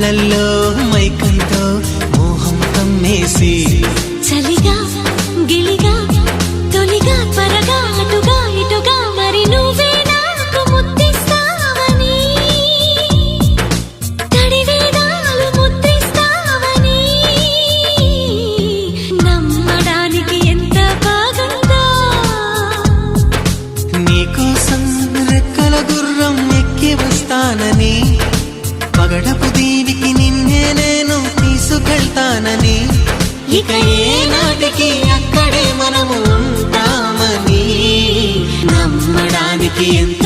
కళ్ళల్లో మైకంతో మోహం కమ్మేసి చలిగా గిలిగా తొలిగా త్వరగా అటుగా ఇటుగా మరి నువ్వే నాకు ముద్దిస్తావని తడివేదాలు ముద్దిస్తావని నమ్మడానికి ఎంత బాగుందో నీకోసం రెక్కల గుర్రం ఎక్కి వస్తానని పగడపు దీనికి నిన్నే నేను తీసుకెళ్తానని ఇక ఏ నాటికి అక్కడే మనము ఉంటామని నమ్మడానికి ఎంత